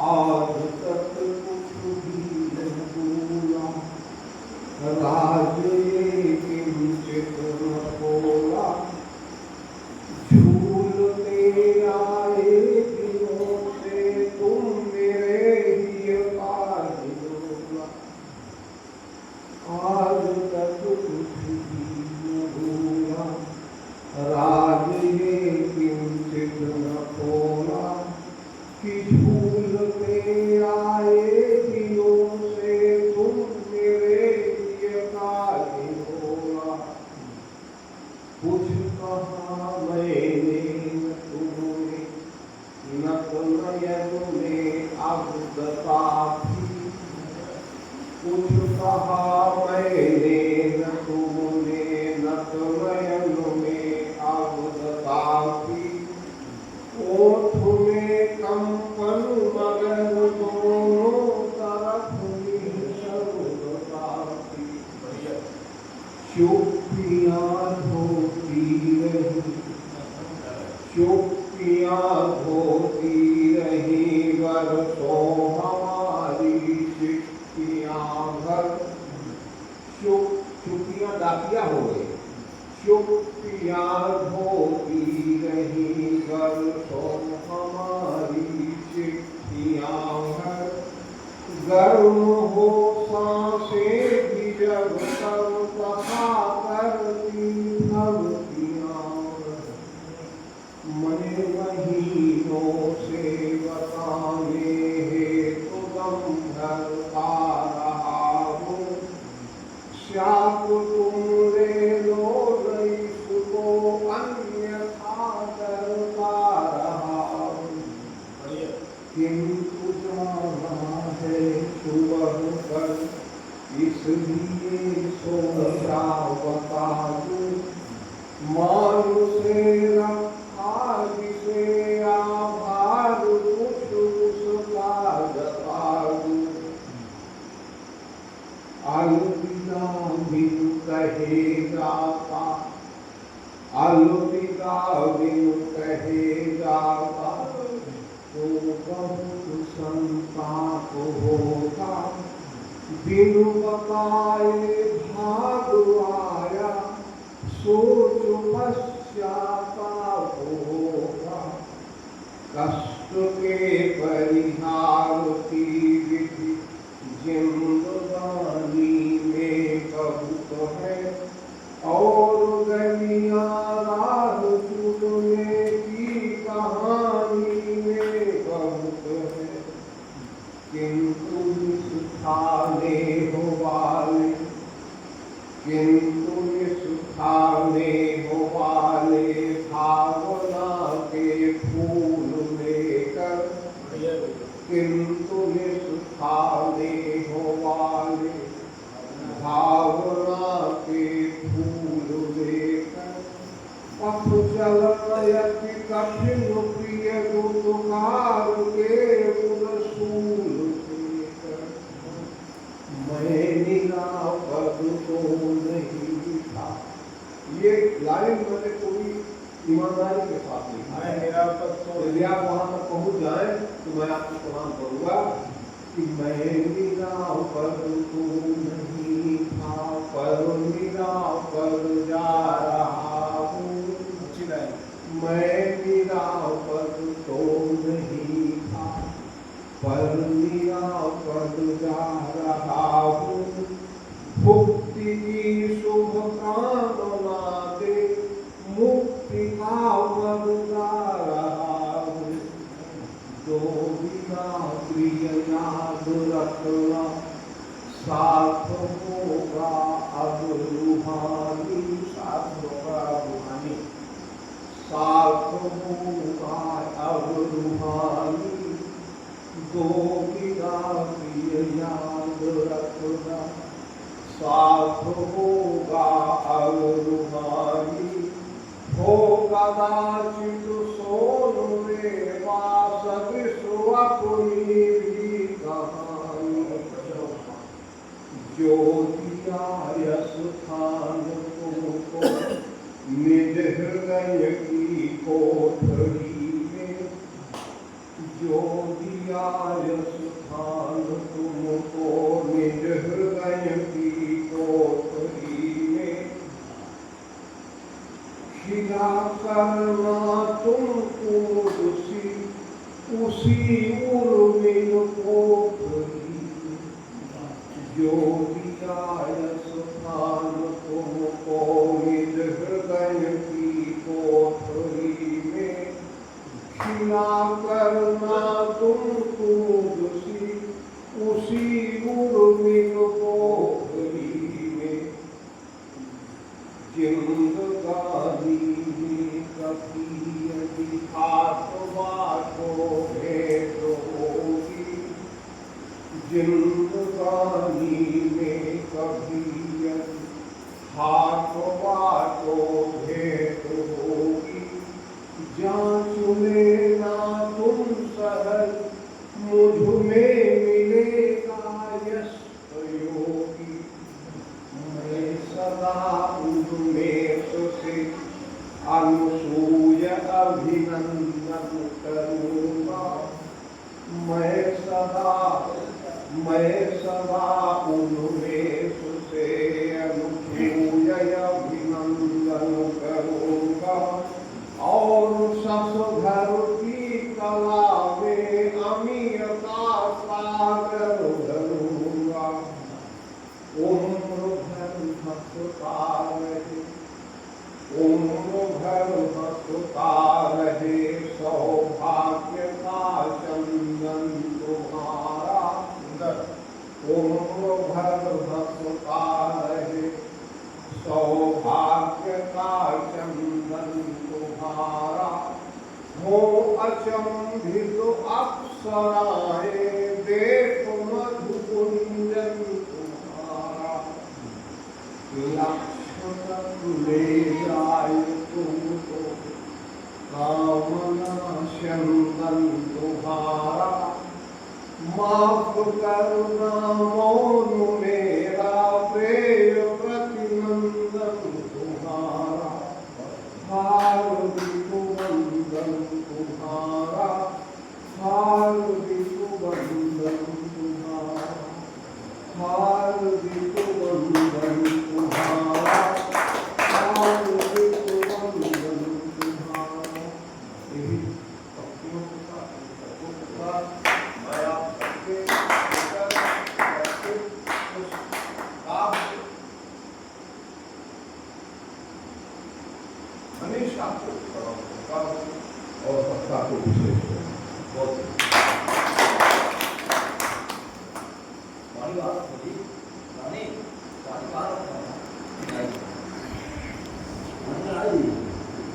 आज तक कुछ भी नहीं भूला, राज ये किंचित न खोला, झूलते आए दिनों से तुम मेरे ही काज डोला। आज तक कुछ भी न भूला, राज ये किंचित न खोला, कि झूलते आए दिनों से तुम मेरे लिए काज डोला। कुछ कहा मैंने न तुमने, नत नयन में अब बताती। कुछ कहा मैंने न तुमने, नत नयन में अब बताती। ओठ में कंपन मगर दोनों तरफ शब्द बताती। चुप्पियाँ धोती रही, चुप्पियाँ धोती रही, बरसों हमारी चिट्ठियाँ भर। चुप्पियाँ दातिया हो गई, चुप्पियाँ धोती रही, बरसों हमारी चिट्ठियाँ भर। गर्म हो सांसें भी जब तब कहा करती थमकियाँ। मैं महीनों से बताने हेतु दम भर आ रहा हूँ। श्याम तुम ले लो रईस को, अन्यथा डरता रहा हूँ। किंतु जाना है सुबह पर, इसलिए सोचा बता दूं। मानुषे रखा जिसे आभार, कुछ उसका जता दूं। अलविदा बिन कहे जाता, अलविदा बिन कहे जाता, तो बहुत संताप होगा। बिनु बताए भाग आया, सोच पश्चाताप होगा। कष्ट के परिहार की विधि जिंदगानी में बहुत है, और गलियां राह चुनने की कहानी में बहुत है। किंतु इस थाने हो वाले, किंतु इस थाने हो वाले, भावना के फूल लेकर। किंतु इस थाने हो वाले, भावना के फूल लेकर। पथ चलयति कठिन प्रिय दुतकार के उसूल देकर। मैं निरापद तो नहीं था। ये लाइन मैंने पूरी ईमानदारी के साथ लिखा है। निरापद तो, यदि आप वहां तक पहुंच जाए तो मैं आपको प्रणाम करूंगा कि मैं निरापद तो नहीं था, पर निरापद जा रहा हूँ। मैं निरापद तो नहीं था, पर निरापद जा रहा हूँ। मुक्ति की शुभ कामना दे, मुक्ति का वर गा रहा हूँ। जो बिना प्रिय याद रखना, साथ होगा अब रूहानी। साथ होगा रूहानी, साथ होगा अब रूहानी। दो बिना प्रिय याद रखना, साथ होगा अब रूहानी। होगा दाचित सोन में वास विश्व अपनी भी कहानी। जो दिया यश स्थान तुमको, निज हृदय की कोठरी में। जो दिया यश स्थान तुमको निज हृदय की कोठरी में, खिला करना तुमको उसी उर्मिल पोखरी में। जो दिया यश स्थान तुमको निज हृदय की कोठरी में, खिला करना तुमको उसी उर्मिल पोखरी में। जिंदगानी में कभी यदि हाथ बाटो भेंट होगी, जिंदगानी में कभी यदि हाथ बाटो भेंट होगी, जांच लेना तुम सहज मुझ में मिलेगा यश योगी। मैं सदा उन्मेष से अनुसूय अभिनंदन करूँगा। मैं सदा उन्मेष से अनुसूय अभिनंदन करूँगा। और ससुधर की कला में अमीयता सागर धरूँगा। उम्र भर हंसता रहे, उम्र भर हंसता रहे सौभाग्य का चंदन तुम्हारा। उम्र भर हंसता रहे सौभाग्य का चंदन तुम्हारा। हो अचंभित अप्सराएं देख मधुकुंजन तुम्हारा। लक्ष्मण ले आए तुमको कामना चंदन तुम्हारा। माफ करना मौन मेरा प्रेय प्रतिनंदन तुम्हारा। हार्दिक वंदन तुम्हारा, हार्दिक वंदन तुम्हारा, हार्दिक वंदन तुम्हारा, हार्दिक वंदन तुम्हारा। यही भक्तियों के साथ मैं आप सबके हमेशा और सत्ता को विशेष बात होगी,